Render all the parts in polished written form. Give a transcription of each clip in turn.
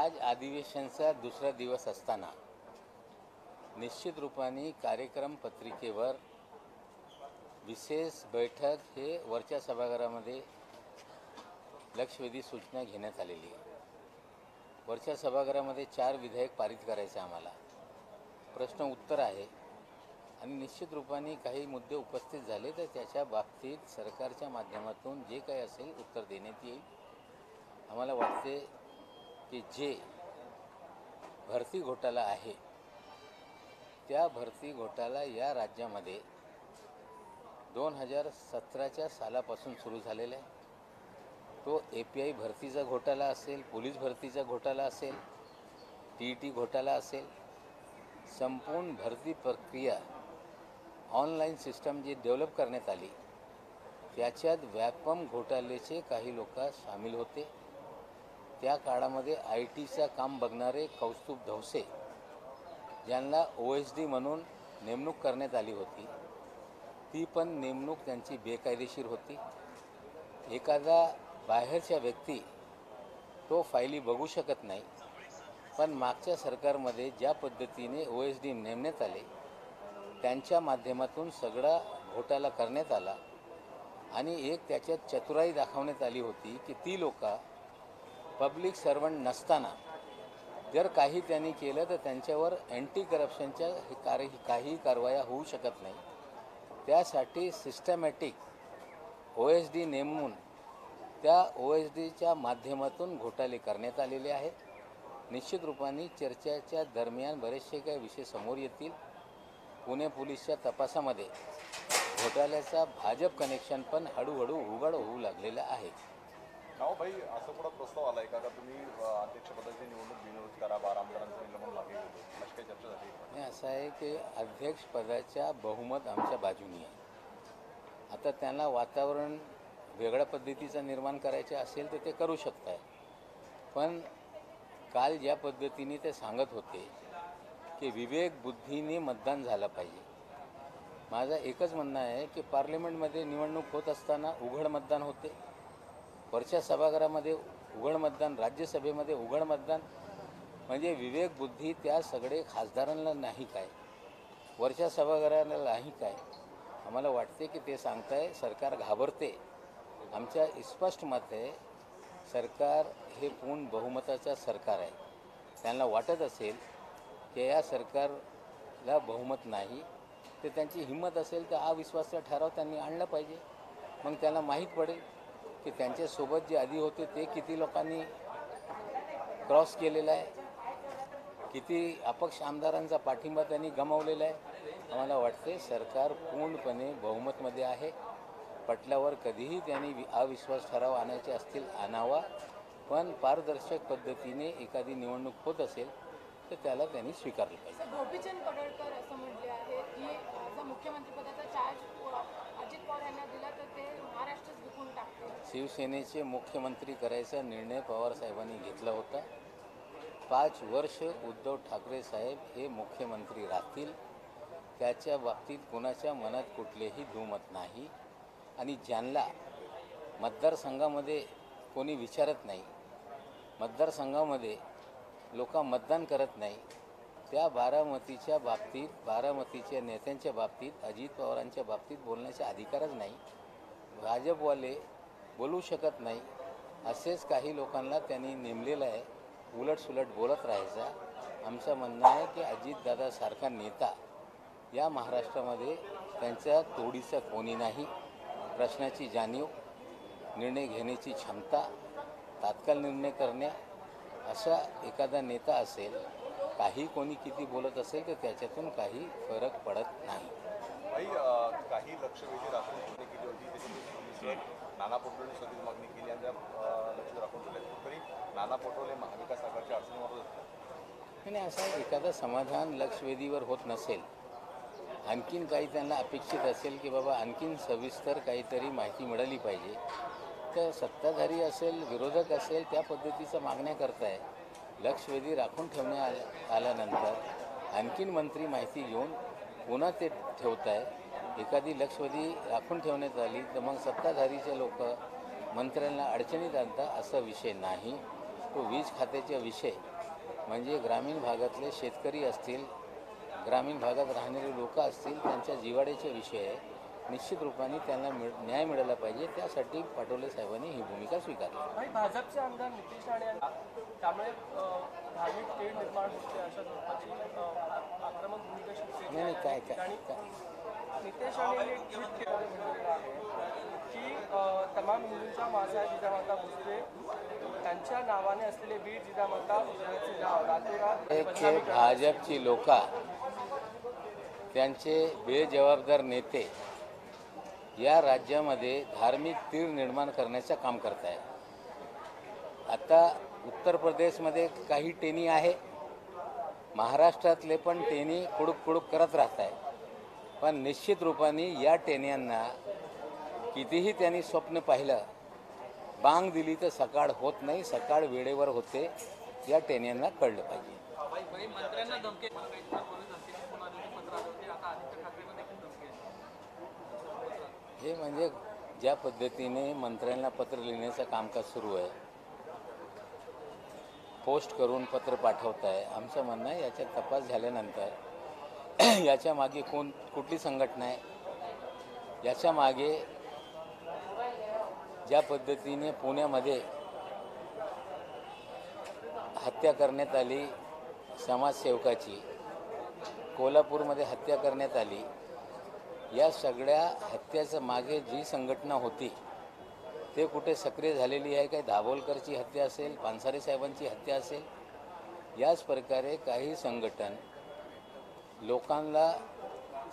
आज अधिवेशनाचा दुसरा दिवस असताना निश्चित रूपाने कार्यक्रम पत्रिकेवर विशेष बैठक हे वरच्या सभागृहामध्ये लक्षवेधी सूचना घेण्यात आलेली आहे। वरच्या सभागृहामध्ये 4 विधेयक पारित करायचे आम्हाला, प्रश्न उत्तर आहे आणि निश्चित रूपाने काही मुद्दे उपस्थित झाले तर त्याच्या बाबतीत सरकारच्या माध्यमातून जे काही असेल उत्तर देण्यात येईल। आम्हाला वाटते की जे भरती घोटाळा आहे त्या भरती घोटाळा या राज्यामध्ये 2017च्या सालापासून सुरू झालेला आहे। तो API भरतीचा घोटाळा असेल, पोलीस भरतीचा घोटाळा असेल, TET घोटाळा असेल, संपूर्ण भरती प्रक्रिया ऑनलाईन सिस्टम जी डेव्हलप करण्यात आली त्याच्यात व्यापम घोटाळ्याचे काही लोक सामील होते। त्या काळामध्ये ITचा काम बघणारे कौस्तुभ धवसे ज्यांना OSD म्हणून नेमणूक करण्यात आली होती, ती पण नेमणूक त्यांची बेकायदेशीर होती। एखादा बाहेरच्या व्यक्ती तो फायली बघू शकत नाही, पण मागच्या सरकारमध्ये ज्या पद्धतीने OSD नेमण्यात आले त्यांच्या माध्यमातून सगळा घोटाळा करण्यात आला आणि एक त्याच्यात चतुराई दाखवण्यात आली होती की ती लोक पब्लिक सर्वंट नसताना जर काही त्यांनी केलं तर त्यांच्यावर अँटी करप्शनच्या काही कारवाया होऊ शकत नाही। त्यासाठी सिस्टमॅटिक OSD नेमून त्या OSDच्या माध्यमातून घोटाळे करण्यात आलेले आहेत। निश्चित रूपाने चर्चेच्या दरम्यान बरेचसे काही विषय समोर येतील। पुणे पोलीसच्या तपासामध्ये घोटाळ्याचा भाजप कनेक्शन पण हळूहळू उघड होऊ लागलेला आहे। नाव भाई असं पुढे प्रस्ताव आलाय का तुम्ही अध्यक्षपदाची निवडणूक बिनविरोध करा, 12 आमदारांचं निलंबन मागे घेतो, अशी काही चर्चा झाली? नाही, असं आहे की अध्यक्षपदाच्या बहुमत आमच्या बाजूनी आहे। आता त्यांना वातावरण वेगळ्या पद्धतीचं निर्माण करायचे असेल तर ते करू शकतात, पण काल ज्या पद्धतीने ते सांगत होते की विवेक बुद्धीने मतदान झालं पाहिजे, माझं एकच म्हणणं आहे की पार्लमेंटमध्ये निवडणूक होत असताना उघड मतदान होते, वरच्या सभागृहामध्ये उघड मतदान, राज्यसभेमध्ये उघड मतदान, म्हणजे विवेक बुद्धी त्या सगळे खासदारांना नाही काय, वरच्या सभागृहाला नाही काय। आम्हाला वाटते की ते सांगताय सरकार घाबरते। आमच्या स्पष्ट मत आहे सरकार हे पूर्ण बहुमताचं सरकार आहे। त्यांना वाटत असेल की या सरकारला बहुमत नाही तर त्यांची हिंमत असेल तर अविश्वासाचा ठराव त्यांनी आणला पाहिजे। मग त्यांना माहीत पडेल की त्यांच्यासोबत जे आधी होते ते किती लोकांनी क्रॉस केलेला आहे, किती अपक्ष आमदारांचा पाठिंबा त्यांनी गमावलेला आहे। आम्हाला वाटते सरकार पूर्णपणे बहुमतमध्ये आहे। पटल्यावर कधीही त्यांनी अविश्वास ठराव आणायचे असतील आणावा, पण पारदर्शक पद्धतीने एखादी निवडणूक होत असेल तर त्याला त्यांनी स्वीकारलं पाहिजे। गोपीचंद पडळकर असं म्हटले आहे की जर मुख्यमंत्रीपदाचा चार्ज अजित पवार यांना दिला तर ते महाराष्ट्रच विकून टाकतील। शिवसेनेचे मुख्यमंत्री करायचा निर्णय पवार साहेबांनी घेतला होता। 5 वर्ष उद्धव ठाकरे साहेब हे मुख्यमंत्री राहतील, त्याच्या बाबतीत कोणाच्या मनात कुठलेही दुमत नाही। आणि ज्यांना मतदारसंघामध्ये कोणी विचारत नाही, मतदारसंघामध्ये लोक मतदान करत नाही, त्या बारामतीच्या बाबतीत, बारामतीच्या नेत्यांच्या बाबतीत, अजित पवारांच्या बाबतीत बोलण्याचा अधिकारच नाही। भाजपवाले बोलू शकत नाही, असेच काही लोकांना त्यांनी नेमलेलं आहे, उलटसुलट बोलत राहायचा। आमचं म्हणणं आहे की अजितदादासारखा नेता या महाराष्ट्रामध्ये त्यांच्या तोडीचा कोणी नाही। प्रश्नाची जाणीव, निर्णय घेण्याची क्षमता, तात्काळ निर्णय करण्या असा एखादा नेता असेल, काही कोणी किती बोलत असेल तर त्याच्यातून काही फरक पडत नाही। काही लक्षवेधी राखून केली होती, त्याच्यामध्ये नाना पटोले स्वतःची मागणी केली आणि त्या लक्ष राखून ठेवल्या, तरी नाना पटोले महाविकास आघाडीच्या अडचणीवर होतात। नाही, असं एखादा समाधान लक्षवेधीवर होत नसेल, आणखीन काही त्यांना अपेक्षित असेल की बाबा आणखीन सविस्तर काहीतरी माहिती मिळाली पाहिजे, तर सत्ताधारी असेल, विरोधक असेल, त्या पद्धतीचं मागण्या करताय। लक्षवेधी राखून ठेवण्यात आल्यानंतर आणखीन मंत्री माहिती घेऊन पुन्हा ते ठेवत आहे। एखादी लक्षवेधी राखून ठेवण्यात आली तर मग सत्ताधारीचे लोक मंत्र्यांना अडचणीत आणतात, असा विषय नाही। तो वीज खात्याचा विषय म्हणजे ग्रामीण भागातले शेतकरी असतील, ग्रामीण भागात राहणारे लोक असतील, त्यांच्या जिव्हाळ्याचे विषय आहे. निश्चित रूपाने त्यांना न्याय मिळाला पाहिजे, त्यासाठी पटोले साहेबांनी ही भूमिका स्वीकारली. आणि भाजपचे आमदार नितेश राणे यांना त्यामुळे धार्मिक तेढ निर्माण होते अशा स्वरूपाची आक्रमक भूमिका शिवसेनेची नाही आहे. काय त्या काय ठिकाणी नितेश राणे यांनी एक ट्विट केलं म्हटलेलं आहे की तमाम हिंदूंच्या माता जिजामाता भोसले त्यांच्या नावाने असलेले बीड जिजामाता भोसलेचे नाव रातोरात हे बदनामी करण्यात भाजपची लोक, त्यांचे बेजबाबदार नेते या राज्यामध्ये धार्मिक तीळ निर्माण करण्याचं काम करत आहे. आता उत्तर प्रदेशमध्ये काही टेनी आहे, महाराष्ट्रातले पण टेनी कुडूक कुडूक करत राहत आहे. पण निश्चित रूपाने या टेन्यांना कितीही त्यांनी स्वप्न पाहिलं, बांग दिली तर सकाळ होत नाही, सकाळ वेळेवर होते, या टेन्यांना कळलं पाहिजे. मंत्र्यांना धमकी पत्र आले होते, आता आदित्य ठाकरेंना देखील धमकी आहे. हे म्हणजे ज्या पद्धतीने मंत्र्यांना पत्र लिहिण्याचं कामकाज सुरू आहे, पोस्ट करून पत्र पाठवत आहे, आमचं म्हणणं आहे याचा तपास झाल्यानंतर याच्या मागे कुठली संघटना आहे, याच्या मागे ज्या पद्धतीने पुण्यामध्ये हत्या करण्यात आली समाजसेवकाची, कोल्हापूरमध्ये हत्या करण्यात आली, या सगळ्या हत्याचं मागे जी संघटना होती ते कुठे सक्रिय झालेली आहे. काही दाभोलकरची हत्या असेल, पानसरे साहेबांची हत्या असेल, याच प्रकारे काही संघटन लोकांना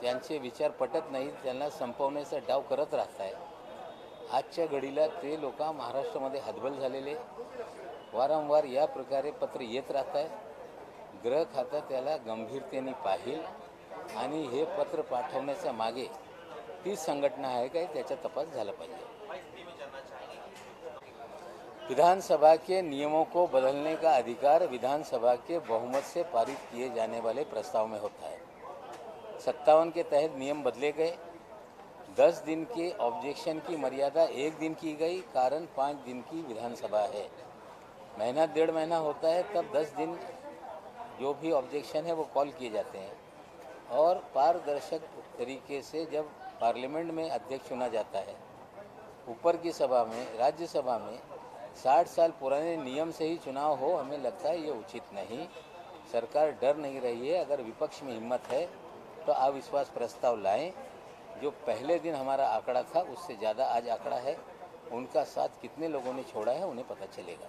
त्यांचे विचार पटत नाहीत, त्यांना संपवण्याचा डाव करत राहत आहे. आजच्या घडीला ते लोक महाराष्ट्रामध्ये हतबल झालेले, वारंवार या प्रकारे पत्र येत राहत आहे. गृह खातं त्याला गंभीरतेने पाहिल आणि हे पत्र पाठवण्याच्या मागे तीच संघटना आहे काय त्याचा तपास झाला पाहिजे. विधानसभा के नियमों को बदलने का अधिकार विधानसभा के बहुमत से पारित किए जाने वाले प्रस्ताव में होता है. 57 के तहत नियम बदले गए. 10 दिन के ऑब्जेक्शन की मर्यादा 1 दिन की गई, कारण 5 दिन की विधानसभा है. महीना 1.5 महीना होता है, तब 10 दिन जो भी ऑब्जेक्शन है वो कॉल किए जाते हैं. और पारदर्शक तरीके से जब पार्लियामेंट में अध्यक्ष चुना जाता है, ऊपर की सभा में, राज्यसभा में 60 साल पुराने नियम से ही चुनाव हो, हमें लगता है ये उचित नहीं. सरकार डर नहीं रही है. अगर विपक्ष में हिम्मत है तो अविश्वास प्रस्ताव लाएं. जो पहले दिन हमारा आंकड़ा था उससे ज़्यादा आज आंकड़ा है. उनका साथ कितने लोगों ने छोड़ा है उन्हें पता चलेगा.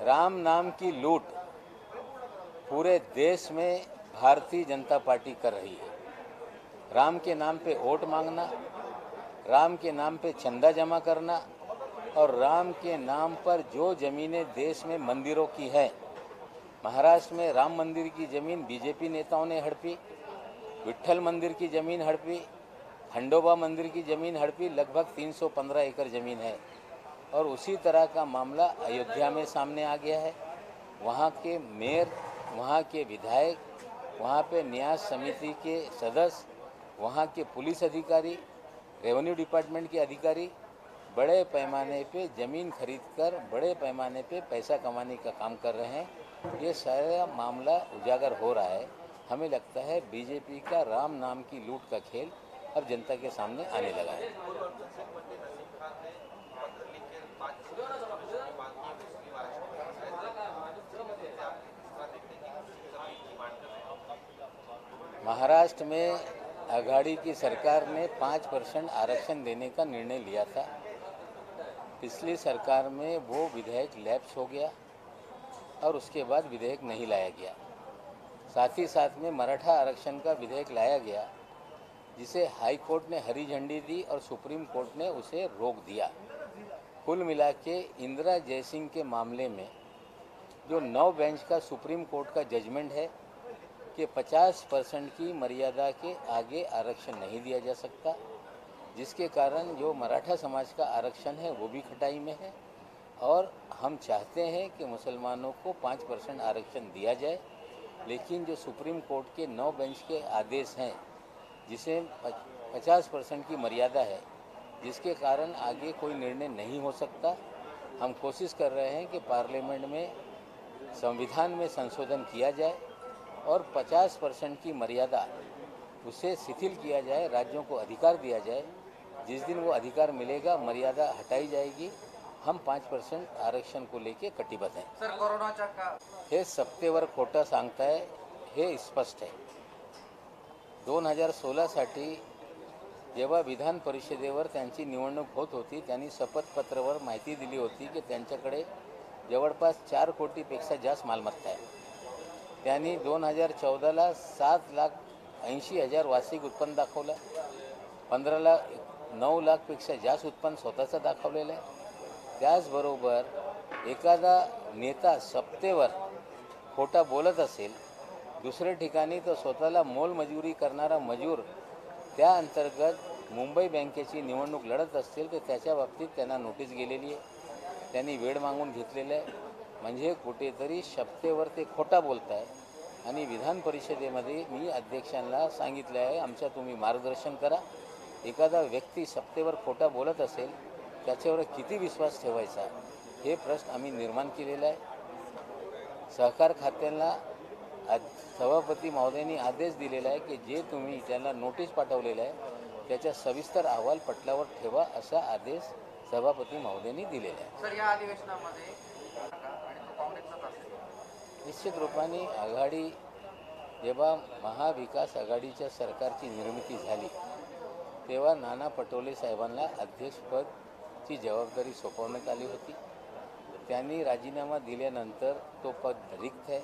राम नाम की लूट पूरे देश में भारतीय जनता पार्टी कर रही है. राम के नाम पे वोट मांगना, राम के नाम पे चंदा जमा करना और राम के नाम पर जो ज़मीनें देश में मंदिरों की है, महाराष्ट्र में राम मंदिर की ज़मीन बीजेपी नेताओं ने हड़पी, विट्ठल मंदिर की ज़मीन हड़पी, खंडोबा मंदिर की ज़मीन हड़पी, लगभग 315 एकड़ ज़मीन है. और उसी तरह का मामला अयोध्या में सामने आ गया है. वहाँ के मेयर, वहाँ के विधायक, वहाँ पे न्यास समिति के सदस्य, वहाँ के पुलिस अधिकारी, रेवेन्यू डिपार्टमेंट के अधिकारी बड़े पैमाने पे ज़मीन खरीदकर बड़े पैमाने पे पैसा कमाने का काम कर रहे हैं. ये सारा मामला उजागर हो रहा है. हमें लगता है बीजेपी का राम नाम की लूट का खेल अब जनता के सामने आने लगा है. महाराष्ट्र में आघाड़ी की सरकार ने 5% आरक्षण देने का निर्णय लिया था. पिछली सरकार में वो विधेयक लैप्स हो गया और उसके बाद विधेयक नहीं लाया गया. साथ ही साथ में मराठा आरक्षण का विधेयक लाया गया, जिसे हाई कोर्ट ने हरी झंडी दी और सुप्रीम कोर्ट ने उसे रोक दिया. कुल मिला के इंदिरा जयसिंह के मामले में जो 9 बेंच का सुप्रीम कोर्ट का जजमेंट है कि 50% की मर्यादा के आगे आरक्षण नहीं दिया जा सकता, जिसके कारण जो मराठा समाज का आरक्षण है वो भी खटाई में है. और हम चाहते हैं कि मुसलमानों को 5% आरक्षण दिया जाए. लेकिन जो सुप्रीम कोर्ट के 9 बेंच के आदेश हैं, जिसे 50% की मर्यादा है, जिसके कारण आगे कोई निर्णय नहीं हो सकता, हम कोशिश कर रहे हैं कि पार्लियामेंट में संविधान में संशोधन किया जाए और 50% की मर्यादा उसे शिथिल किया जाए, राज्यों को अधिकार दिया जाए। जिस दिन वो अधिकार मिलेगा, मर्यादा हटाई जाएगी। हम 5% आरक्षण को लेके कटिबद्ध हैं. सर, कोरोनाच्या का हे सत्तेवर खोटं सांगताय हे स्पष्ट आहे. 2016साठी जेव्हा विधान परिषदेवर त्यांची निवडणूक होत होती, त्यांनी शपथपत्रावर माहिती दिली होती की त्यांच्याकडे जवळपास 4 कोटीपेक्षा जास्त मालमत्ता आहे. त्यांनी 2014ला 7,80,000 वार्षिक उत्पन्न दाखवलं. 9 लाखपेक्षा जास्त उत्पन्न स्वतःचं दाखवलेलं आहे. त्याचबरोबर एखादा नेता सत्तेवर खोटा बोलत असेल, दुसऱ्या ठिकाणी तो स्वतःला मोलमजुरी करणारा मजूर त्या अंतर्गत मुंबई बँकेची निवडणूक लढत असतील तर त्याच्या बाबतीत त्यांना नोटीस गेलेली आहे. त्यांनी वेळ मागून घेतलेलं आहे. म्हणजे कुठेतरी सत्तेवर ते खोटा बोलत आहे. आणि विधान परिषदेमध्ये मी अध्यक्षांना सांगितलं आहे, आमच्या तुम्ही मार्गदर्शन करा. एखादा व्यक्ती सत्तेवर खोटा बोलत असेल, त्याच्यावर किती विश्वास ठेवायचा हे प्रश्न आम्ही निर्माण केलेला आहे. सहकार खात्याला सभापती महोदयांनी आदेश दिलेला आहे की जे तुम्ही त्यांना नोटीस पाठवलेलं आहे त्याचा सविस्तर अहवाल पटलावर ठेवा, असा आदेश सभापती महोदयांनी दिलेला आहे. सर, या अधिवेशनामध्ये आणि तो काँग्रेसचाच असेल. निश्चित रूपाने आघाडी जेव्हा महाविकास आघाडीच्या सरकारची निर्मिती झाली तेव्हा नाना पटोले साहेबांना अध्यक्षपदची जबाबदारी सोपवण्यात आली होती. त्यांनी राजीनामा दिल्यानंतर तो पद रिक्त आहे.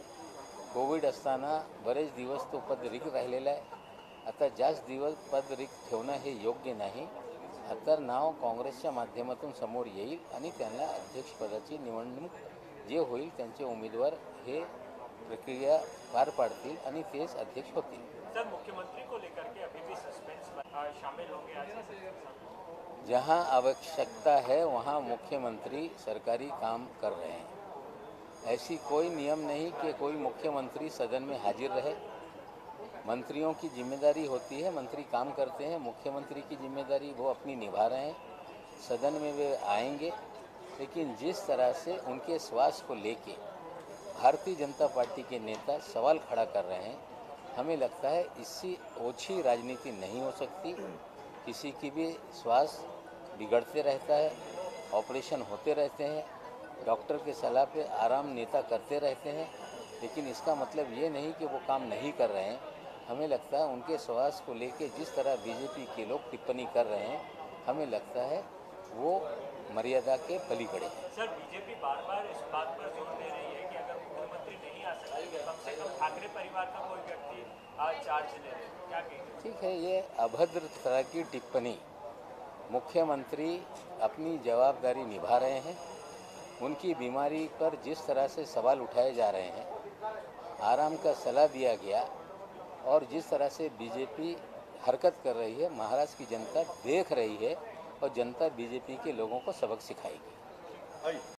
कोविड असताना बरेच दिवस तो पद रिक्त राहिलेला आहे. आता जास्त दिवस पद रिक्त ठेवणं हे योग्य नाही. आता नाव काँग्रेसच्या माध्यमातून समोर येईल आणि त्यांना अध्यक्षपदाची निवडणूक जे होईल त्यांचे उमेदवार हे प्रक्रिया पार पाडतील आणि तेच अध्यक्ष होतील. सर, मुख्यमंत्री को लेकर के अभी भी सस्पेंस में शामिल होंगे आज? जहां आवश्यकता है वहां मुख्यमंत्री सरकारी काम कर रहे हैं. ऐसी कोई नियम नहीं कि कोई मुख्यमंत्री सदन में हाजिर रहे. मंत्रियों की जिम्मेदारी होती है, मंत्री काम करते हैं. मुख्यमंत्री की जिम्मेदारी वो अपनी निभा रहे हैं. सदन में वे आएंगे, लेकिन जिस तरह से उनके स्वास्थ्य को लेके भारतीय जनता पार्टी के नेता सवाल खड़ा कर रहे हैं, हमें लगता है इससे ओछी राजनीति नहीं हो सकती. किसी की भी स्वास्थ्य बिगड़ते रहता है, ऑपरेशन होते रहते हैं, डॉक्टर के सलाह पे आराम नेता करते रहते हैं, लेकिन इसका मतलब ये नहीं कि वो काम नहीं कर रहे हैं. हमें लगता है उनके स्वास्थ्य को लेके जिस तरह बीजेपी के लोग टिप्पणी कर रहे हैं, हमें लगता है वो मर्यादा के पलीकडे है. सर, बीजेपी बार बार इस बात पर जोर दे रही है कि अगर मुख्यमंत्री नहीं आ सकते तो कम से कम ठाकरे परिवार का कोई व्यक्ति चार्ज ले ले. क्या कहेंगे? ठीक है, ये अभद्र तरह की टिप्पणी. मुख्यमंत्री अपनी जवाबदारी निभा रहे हैं. उनकी बीमारी पर जिस तरह से सवाल उठाए जा रहे हैं, आराम का सलाह दिया गया और जिस तरह से बीजेपी हरकत कर रही है, महाराष्ट्र की जनता देख रही है और जनता बीजेपी के लोगों को सबक सिखाएगी.